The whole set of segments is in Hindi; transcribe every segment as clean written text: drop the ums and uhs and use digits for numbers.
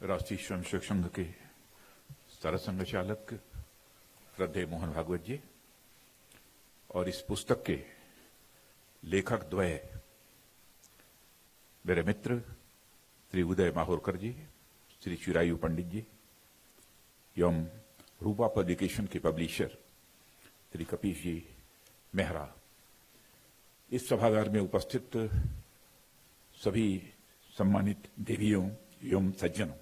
राष्ट्रीय स्वयंसेवक संघ के सरसंघ चालक श्रद्धेय मोहन भागवत जी और इस पुस्तक के लेखक द्वय मेरे मित्र श्री उदय माहूरकर जी, श्री चिरायु पंडित जी एवं रूपा पब्लिकेशन के पब्लिशर श्री कपीश जी मेहरा, इस सभागार में उपस्थित सभी सम्मानित देवियों एवं सज्जनों,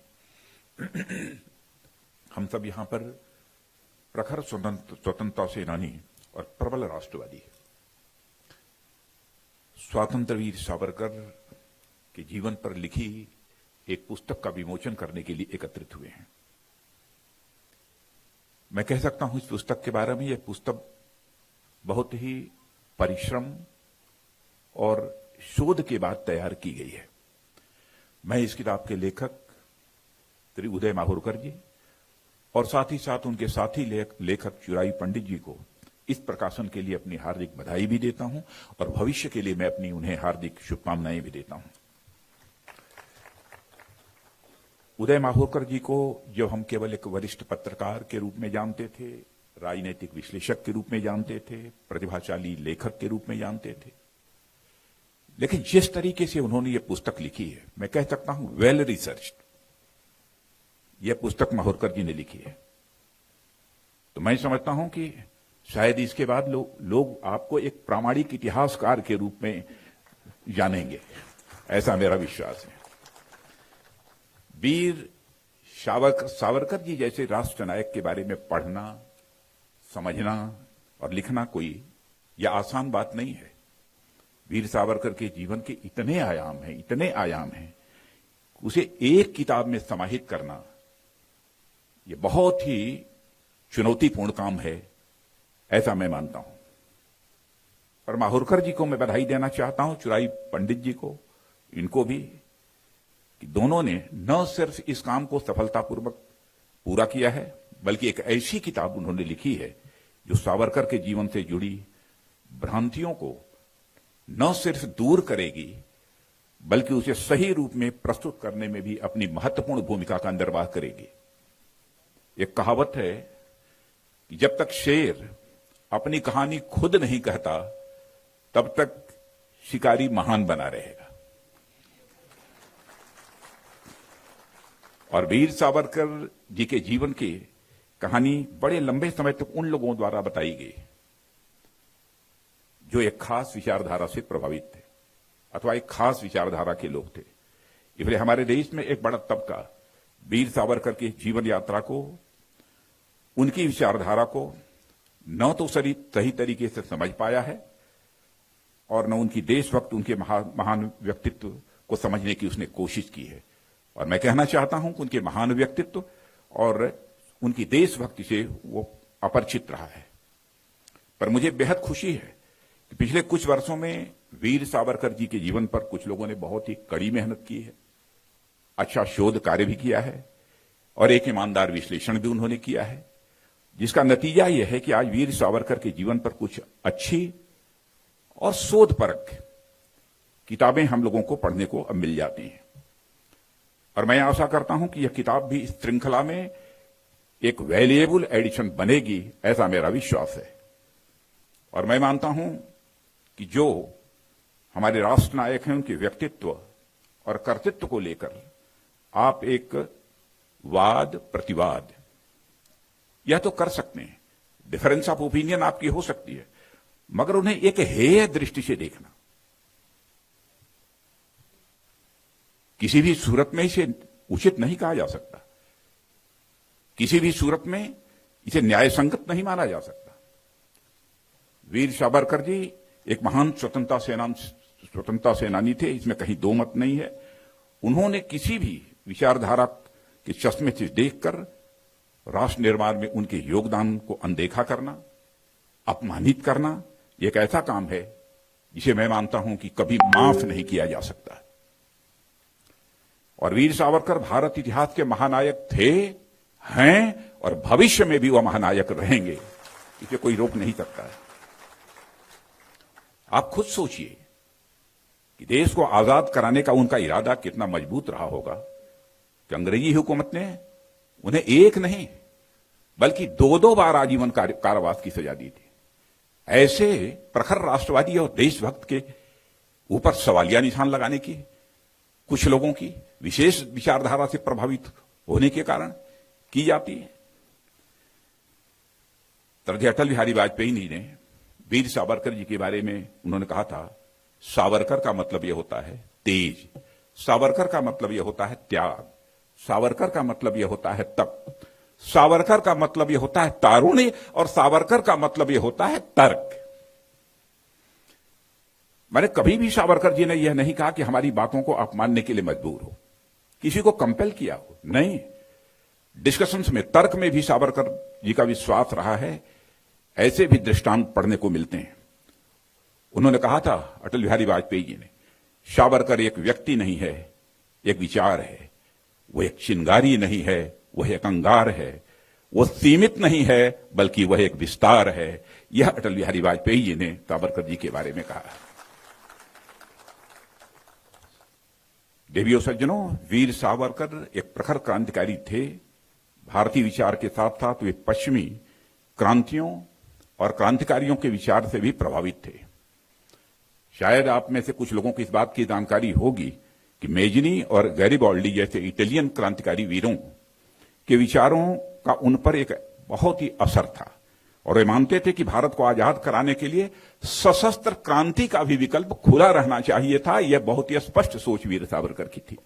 हम सब यहां पर प्रखर स्वतंत्रता सेनानी और प्रबल राष्ट्रवादी स्वातंत्र वीर सावरकर के जीवन पर लिखी एक पुस्तक का विमोचन करने के लिए एकत्रित हुए हैं। मैं कह सकता हूं इस पुस्तक के बारे में, यह पुस्तक बहुत ही परिश्रम और शोध के बाद तैयार की गई है। मैं इस किताब के लेखक श्री उदय माहूरकर जी और साथ ही साथ उनके साथी लेखक चिरायु पंडित जी को इस प्रकाशन के लिए अपनी हार्दिक बधाई भी देता हूं और भविष्य के लिए मैं अपनी उन्हें हार्दिक शुभकामनाएं भी देता हूं। उदय माहूरकर जी को जब हम केवल एक वरिष्ठ पत्रकार के रूप में जानते थे, राजनीतिक विश्लेषक के रूप में जानते थे, प्रतिभाशाली लेखक के रूप में जानते थे, लेकिन जिस तरीके से उन्होंने ये पुस्तक लिखी है, मैं कह सकता हूं वेल रिसर्च्ड यह पुस्तक माहूरकर जी ने लिखी है। तो मैं समझता हूं कि शायद इसके बाद लोग आपको एक प्रामाणिक इतिहासकार के रूप में जानेंगे, ऐसा मेरा विश्वास है। वीर सावरकर जी जैसे राष्ट्र नायक के बारे में पढ़ना, समझना और लिखना कोई यह आसान बात नहीं है। वीर सावरकर के जीवन के इतने आयाम हैं, उसे एक किताब में समाहित करना यह बहुत ही चुनौतीपूर्ण काम है, ऐसा मैं मानता हूं। और माहूरकर जी को मैं बधाई देना चाहता हूं, चिरायु पंडित जी को, इनको भी, कि दोनों ने न सिर्फ इस काम को सफलतापूर्वक पूरा किया है, बल्कि एक ऐसी किताब उन्होंने लिखी है जो सावरकर के जीवन से जुड़ी भ्रांतियों को न सिर्फ दूर करेगी, बल्कि उसे सही रूप में प्रस्तुत करने में भी अपनी महत्वपूर्ण भूमिका का निर्वाह करेगी। एक कहावत है कि जब तक शेर अपनी कहानी खुद नहीं कहता, तब तक शिकारी महान बना रहेगा। और वीर सावरकर जी के जीवन की कहानी बड़े लंबे समय तक उन लोगों द्वारा बताई गई जो एक खास विचारधारा से प्रभावित थे अथवा एक खास विचारधारा के लोग थे। इसलिए हमारे देश में एक बड़ा तबका वीर सावरकर की जीवन यात्रा को, उनकी विचारधारा को न तो सही तरीके से समझ पाया है और न उनकी देशभक्त, उनके महान व्यक्तित्व को समझने की उसने कोशिश की है। और मैं कहना चाहता हूं कि उनके महान व्यक्तित्व और उनकी देशभक्ति से वो अपरिचित रहा है। पर मुझे बेहद खुशी है कि पिछले कुछ वर्षों में वीर सावरकर जी के जीवन पर कुछ लोगों ने बहुत ही कड़ी मेहनत की है, अच्छा शोध कार्य भी किया है और एक ईमानदार विश्लेषण भी उन्होंने किया है, जिसका नतीजा यह है कि आज वीर सावरकर के जीवन पर कुछ अच्छी और शोधपरक किताबें हम लोगों को पढ़ने को अब मिल जाती हैं। और मैं आशा करता हूं कि यह किताब भी इस श्रृंखला में एक वैल्यूएबल एडिशन बनेगी, ऐसा मेरा विश्वास है। और मैं मानता हूं कि जो हमारे राष्ट्र नायक हैं, उनके व्यक्तित्व और कर्तृत्व को लेकर आप एक वाद प्रतिवाद यह तो कर सकते हैं, डिफरेंस ऑफ ओपिनियन आपकी हो सकती है, मगर उन्हें एक हेय दृष्टि से देखना, किसी भी सूरत में इसे उचित नहीं कहा जा सकता, किसी भी सूरत में इसे न्याय संगत नहीं माना जा सकता। वीर सावरकर जी एक महान स्वतंत्रता सेनानी थे, इसमें कहीं दो मत नहीं है। उन्होंने किसी भी विचारधारा के चश्मे से देखकर राष्ट्र निर्माण में उनके योगदान को अनदेखा करना, अपमानित करना, एक ऐसा काम है जिसे मैं मानता हूं कि कभी माफ नहीं किया जा सकता। और वीर सावरकर भारत इतिहास के महानायक थे, हैं और भविष्य में भी वह महानायक रहेंगे, इसे कोई रोक नहीं सकता है। आप खुद सोचिए कि देश को आजाद कराने का उनका इरादा कितना मजबूत रहा होगा कि अंग्रेजी हुकूमत ने उन्हें एक नहीं बल्कि दो दो बार आजीवन कारावास की सजा दी थी। ऐसे प्रखर राष्ट्रवादी और देशभक्त के ऊपर सवालिया निशान लगाने की कुछ लोगों की विशेष विचारधारा से प्रभावित होने के कारण की जाती है। तरह अटल बिहारी वाजपेयी जी ने वीर सावरकर जी के बारे में उन्होंने कहा था, सावरकर का मतलब यह होता है तेज, सावरकर का मतलब यह होता है त्याग, सावरकर का मतलब यह होता है तप, सावरकर का मतलब यह होता है तारुण्य, और सावरकर का मतलब यह होता है तर्क। मैंने कभी भी सावरकर जी ने यह नहीं कहा कि हमारी बातों को आप मानने के लिए मजबूर हो, किसी को कंपेल किया हो, नहीं। डिस्कशंस में, तर्क में भी सावरकर जी का विश्वास रहा है। ऐसे भी दृष्टांत पढ़ने को मिलते हैं। उन्होंने कहा था, अटल बिहारी वाजपेयी जी ने, सावरकर एक व्यक्ति नहीं है, एक विचार है। वह एक चिंगारी नहीं है, वह एक अंगार है। वो सीमित नहीं है बल्कि वह एक विस्तार है। यह अटल बिहारी वाजपेयी जी ने सावरकर जी के बारे में कहा। देवियों सज्जनों, वीर सावरकर एक प्रखर क्रांतिकारी थे। भारतीय विचार के साथ साथ वे पश्चिमी क्रांतियों और क्रांतिकारियों के विचार से भी प्रभावित थे। शायद आप में से कुछ लोगों को इस बात की जानकारी होगी कि मेजनी और गैरिबाल्डी जैसे इटालियन क्रांतिकारी वीरों के विचारों का उन पर एक बहुत ही असर था, और वे मानते थे कि भारत को आजाद कराने के लिए सशस्त्र क्रांति का भी विकल्प खुला रहना चाहिए था। यह बहुत ही स्पष्ट सोच वीर सावरकर की थी,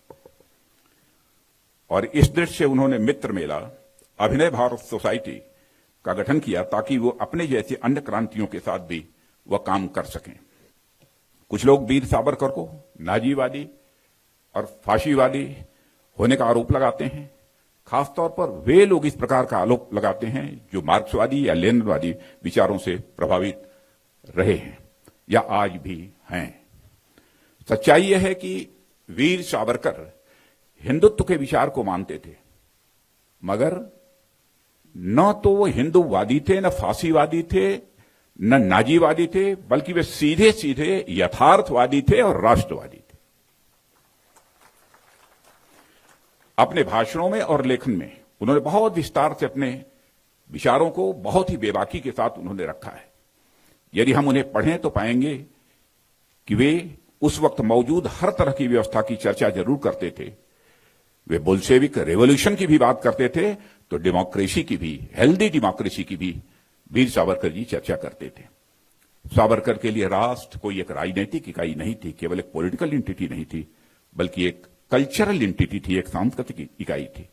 और इस दृष्टि से उन्होंने मित्र मेला, अभिनय भारत सोसाइटी का गठन किया ताकि वो अपने जैसे अन्य क्रांतियों के साथ भी वह काम कर सकें। कुछ लोग वीर सावरकर को नाजीवादी और फाशीवादी होने का आरोप लगाते हैं। खासतौर पर वे लोग इस प्रकार का आरोप लगाते हैं जो मार्क्सवादी या लेनिनवादी विचारों से प्रभावित रहे हैं या आज भी हैं। सच्चाई यह है कि वीर सावरकर हिंदुत्व के विचार को मानते थे, मगर न तो वो हिंदूवादी थे, न फांसीवादी थे, न नाजीवादी थे, बल्कि वे सीधे सीधे यथार्थवादी थे और राष्ट्रवादी थे। अपने भाषणों में और लेखन में उन्होंने बहुत विस्तार से अपने विचारों को बहुत ही बेबाकी के साथ उन्होंने रखा है। यदि हम उन्हें पढ़ें तो पाएंगे कि वे उस वक्त मौजूद हर तरह की व्यवस्था की चर्चा जरूर करते थे। वे बोल्शेविक रेवोल्यूशन की भी बात करते थे, तो डेमोक्रेसी की भी, हेल्दी डेमोक्रेसी की भी वीर सावरकर जी चर्चा करते थे। सावरकर के लिए राष्ट्र कोई एक राजनीतिक इकाई नहीं थी, केवल एक पॉलिटिकल एंटिटी नहीं थी, बल्कि एक कल्चरल एंटिटी थी, एक सांस्कृतिक इकाई थी।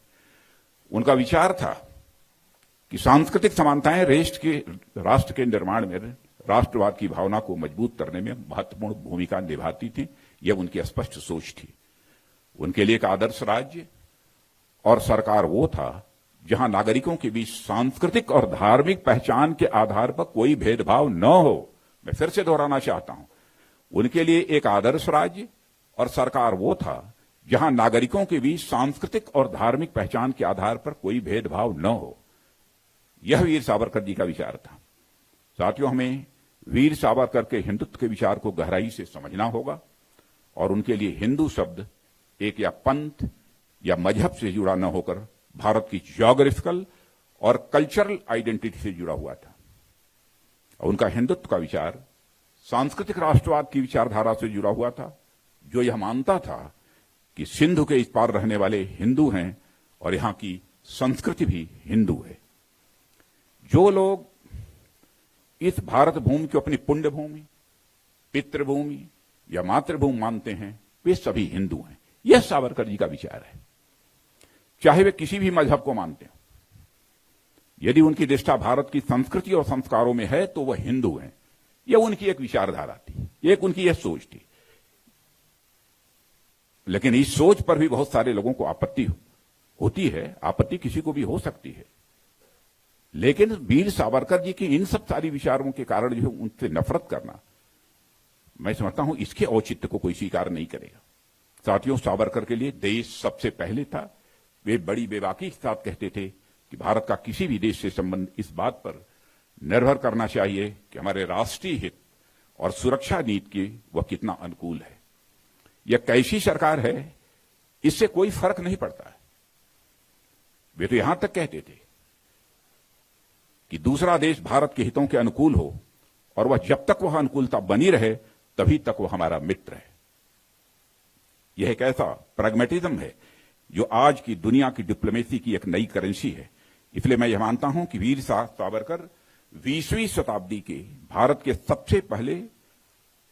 उनका विचार था कि सांस्कृतिक समानताएं राष्ट्र के निर्माण में राष्ट्रवाद की भावना को मजबूत करने में महत्वपूर्ण भूमिका निभाती थी। यह उनकी स्पष्ट सोच थी। उनके लिए एक आदर्श राज्य और सरकार वो था जहां नागरिकों के बीच सांस्कृतिक और धार्मिक पहचान के आधार पर कोई भेदभाव न हो। मैं फिर से दोहराना चाहता हूं, उनके लिए एक आदर्श राज्य और सरकार वो था जहां नागरिकों के बीच सांस्कृतिक और धार्मिक पहचान के आधार पर कोई भेदभाव न हो। यह वीर सावरकर जी का विचार था। साथियों, हमें वीर सावरकर के हिंदुत्व के विचार को गहराई से समझना होगा, और उनके लिए हिंदू शब्द एक या पंथ या मजहब से जुड़ा न होकर भारत की ज्योग्राफिकल और कल्चरल आइडेंटिटी से जुड़ा हुआ था। उनका हिंदुत्व का विचार सांस्कृतिक राष्ट्रवाद की विचारधारा से जुड़ा हुआ था, जो यह मानता था कि सिंधु के इस पार रहने वाले हिंदू हैं और यहां की संस्कृति भी हिंदू है। जो लोग इस भारत भूमि को अपनी पुण्य भूमि, पितृभूमि या मातृभूमि मानते हैं, वे सभी हिंदू हैं। यह सावरकर जी का विचार है, चाहे वे किसी भी मजहब को मानते हो। यदि उनकी निष्ठा भारत की संस्कृति और संस्कारों में है तो वह हिंदू हैं। यह उनकी एक विचारधारा थी, एक उनकी यह सोच थी। लेकिन इस सोच पर भी बहुत सारे लोगों को आपत्ति होती है। आपत्ति किसी को भी हो सकती है, लेकिन वीर सावरकर जी की इन सब सारी विचारों के कारण जो उनसे नफरत करना, मैं समझता हूं इसके औचित्य को कोई स्वीकार नहीं करेगा। साथियों, सावरकर के लिए देश सबसे पहले था। वे बड़ी बेबाकी के साथ कहते थे कि भारत का किसी भी देश से संबंध इस बात पर निर्भर करना चाहिए कि हमारे राष्ट्रीय हित और सुरक्षा नीति की वह कितना अनुकूल है। यह कैसी सरकार है, इससे कोई फर्क नहीं पड़ता है। वे तो यहां तक कहते थे कि दूसरा देश भारत के हितों के अनुकूल हो और वह जब तक वह अनुकूलता बनी रहे तभी तक वह हमारा मित्र है। यह एक ऐसा प्रैग्मेटिज्म है जो आज की दुनिया की डिप्लोमेसी की एक नई करेंसी है। इसलिए मैं यह मानता हूं कि वीर सावरकर 20वीं शताब्दी के भारत के सबसे पहले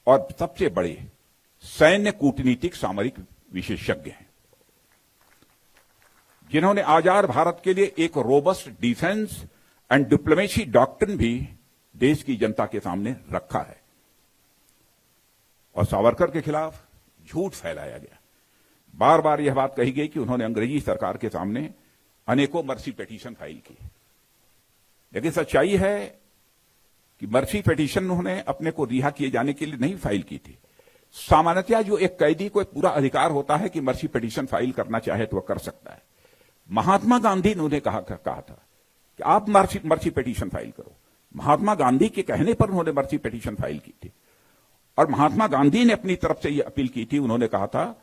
और सबसे बड़े सैन्य कूटनीतिक सामरिक विशेषज्ञ हैं, जिन्होंने आजाद भारत के लिए एक robust defence and diplomacy doctrine भी देश की जनता के सामने रखा है। और सावरकर के खिलाफ झूठ फैलाया गया। बार बार यह बात कही गई कि उन्होंने अंग्रेजी सरकार के सामने अनेकों मर्सी पिटीशन फाइल की, लेकिन सच्चाई है कि मर्सी पिटीशन उन्होंने अपने को रिहा किए जाने के लिए नहीं फाइल की थी। सामान्यतः जो एक कैदी को पूरा अधिकार होता है कि मर्सी पिटीशन फाइल करना चाहे तो वह कर सकता है। महात्मा गांधी ने उन्हें कहा था कि आप मर्सी पिटीशन फाइल करो। महात्मा गांधी के कहने पर उन्होंने मर्सी पिटीशन फाइल की थी और महात्मा गांधी ने अपनी तरफ से यह अपील की थी। उन्होंने कहा था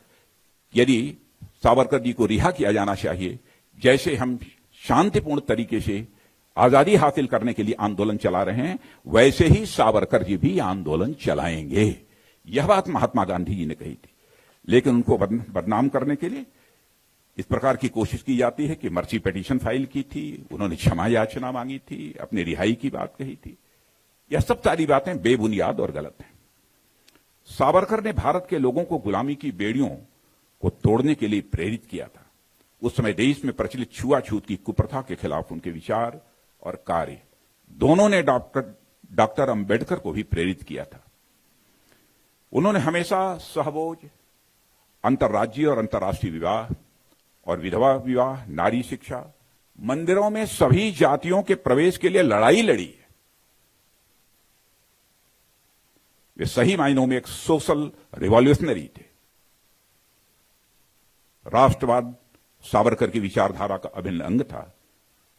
यदि सावरकर जी को रिहा किया जाना चाहिए, जैसे हम शांतिपूर्ण तरीके से आजादी हासिल करने के लिए आंदोलन चला रहे हैं, वैसे ही सावरकर जी भी आंदोलन चलाएंगे। यह बात महात्मा गांधी जी ने कही थी। लेकिन उनको बदनाम करने के लिए इस प्रकार की कोशिश की जाती है कि मर्सी पिटीशन फाइल की थी, उन्होंने क्षमा याचना मांगी थी, अपनी रिहाई की बात कही थी। यह सब सारी बातें बेबुनियाद और गलत हैं। सावरकर ने भारत के लोगों को गुलामी की बेड़ियों को तोड़ने के लिए प्रेरित किया था। उस समय देश में प्रचलित छुआछूत की कुप्रथा के खिलाफ उनके विचार और कार्य दोनों ने डॉक्टर अंबेडकर को भी प्रेरित किया था। उन्होंने हमेशा सहभोज, अंतर्राज्यीय और अंतर्राष्ट्रीय विवाह और विधवा विवाह, नारी शिक्षा, मंदिरों में सभी जातियों के प्रवेश के लिए लड़ाई लड़ी है। वे सही मायनों में एक सोशल रिवॉल्यूशनरी थे। राष्ट्रवाद सावरकर की विचारधारा का अभिन्न अंग था,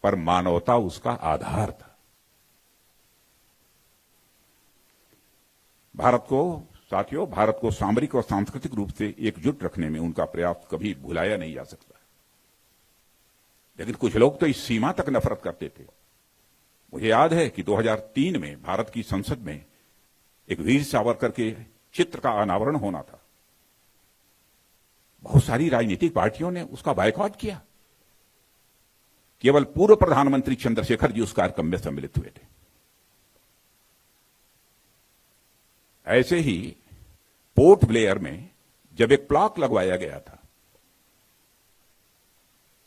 पर मानवता उसका आधार था। भारत को सामरिक और सांस्कृतिक रूप से एकजुट रखने में उनका प्रयास कभी भुलाया नहीं जा सकता। लेकिन कुछ लोग तो इस सीमा तक नफरत करते थे। मुझे याद है कि 2003 में भारत की संसद में एक वीर सावरकर के चित्र का अनावरण होना था। बहुत सारी राजनीतिक पार्टियों ने उसका बायकॉट किया। केवल पूर्व प्रधानमंत्री चंद्रशेखर जी उस कार्यक्रम में सम्मिलित हुए थे। ऐसे ही पोर्ट ब्लेयर में जब एक प्लॉक लगवाया गया था,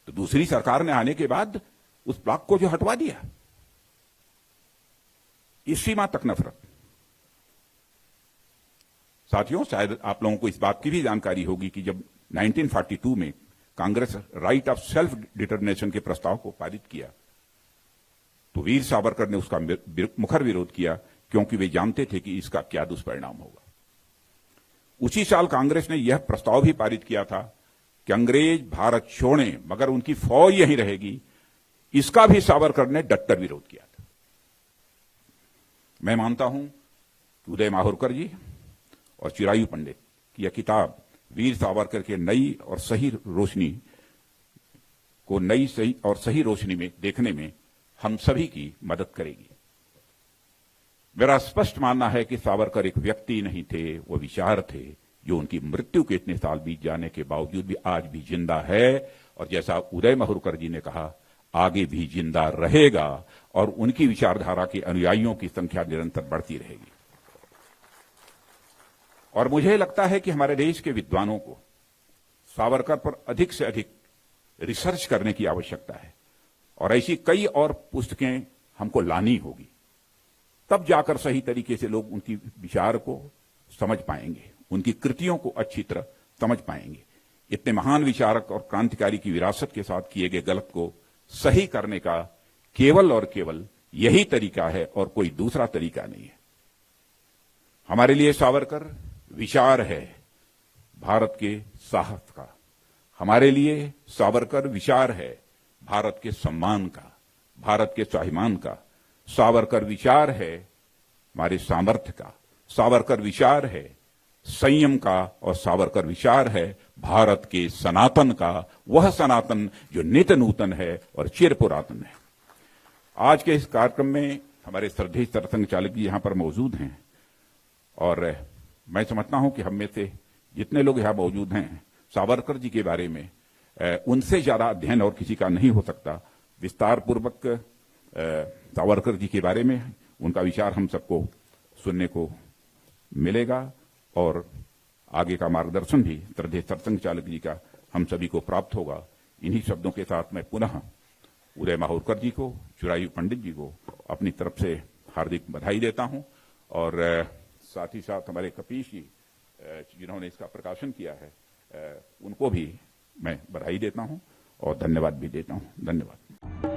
तो दूसरी सरकार ने आने के बाद उस प्लॉक को जो हटवा दिया। इस सीमा तक नफरत। साथियों, शायद आप लोगों को इस बात की भी जानकारी होगी कि जब 1942 में Congress right of self determination के प्रस्ताव को पारित किया, तो वीर सावरकर ने उसका मुखर विरोध किया, क्योंकि वे जानते थे कि इसका क्या दुष्परिणाम होगा। उसी साल कांग्रेस ने यह प्रस्ताव भी पारित किया था कि अंग्रेज भारत छोड़ें मगर उनकी फौज यहीं रहेगी। इसका भी सावरकर ने डटकर विरोध किया था। मैं मानता हूं कि उदय माहुरकर जी और चिरायु पंडित की यह किताब वीर सावरकर के नई और सही रोशनी में देखने में हम सभी की मदद करेगी। मेरा स्पष्ट मानना है कि सावरकर एक व्यक्ति नहीं थे, वो विचार थे, जो उनकी मृत्यु के इतने साल बीत जाने के बावजूद भी आज भी जिंदा है। और जैसा उदय माहुरकर जी ने कहा, आगे भी जिंदा रहेगा और उनकी विचारधारा के अनुयायियों की संख्या निरंतर बढ़ती रहेगी। और मुझे लगता है कि हमारे देश के विद्वानों को सावरकर पर अधिक से अधिक रिसर्च करने की आवश्यकता है और ऐसी कई और पुस्तकें हमको लानी होगी। तब जाकर सही तरीके से लोग उनकी विचार को समझ पाएंगे, उनकी कृतियों को अच्छी तरह समझ पाएंगे। इतने महान विचारक और क्रांतिकारी की विरासत के साथ किए गए गलत को सही करने का केवल और केवल यही तरीका है और कोई दूसरा तरीका नहीं है। हमारे लिए सावरकर विचार है भारत के साहस का। हमारे लिए सावरकर विचार है भारत के सम्मान का, भारत के स्वाभिमान का। सावरकर विचार है हमारे सामर्थ्य का, सावरकर विचार है संयम का और सावरकर विचार है भारत के सनातन का, वह सनातन जो नित्य नूतन है और चिर पुरातन है। आज के इस कार्यक्रम में हमारे श्रद्धेय सरसंघ चालक जी यहां पर मौजूद हैं और मैं समझता हूं कि हम में से जितने लोग यहां मौजूद हैं, सावरकर जी के बारे में उनसे ज्यादा अध्ययन और किसी का नहीं हो सकता। विस्तार पूर्वक सावरकर जी के बारे में उनका विचार हम सबको सुनने को मिलेगा और आगे का मार्गदर्शन भी श्रद्धेय सरसंघ चालक जी का हम सभी को प्राप्त होगा। इन्हीं शब्दों के साथ मैं पुनः उदय माहूरकर जी को, चिरायु पंडित जी को अपनी तरफ से हार्दिक बधाई देता हूं और साथ ही साथ हमारे कपीश जी जिन्होंने इसका प्रकाशन किया है उनको भी मैं बधाई देता हूं और धन्यवाद भी देता हूं। धन्यवाद।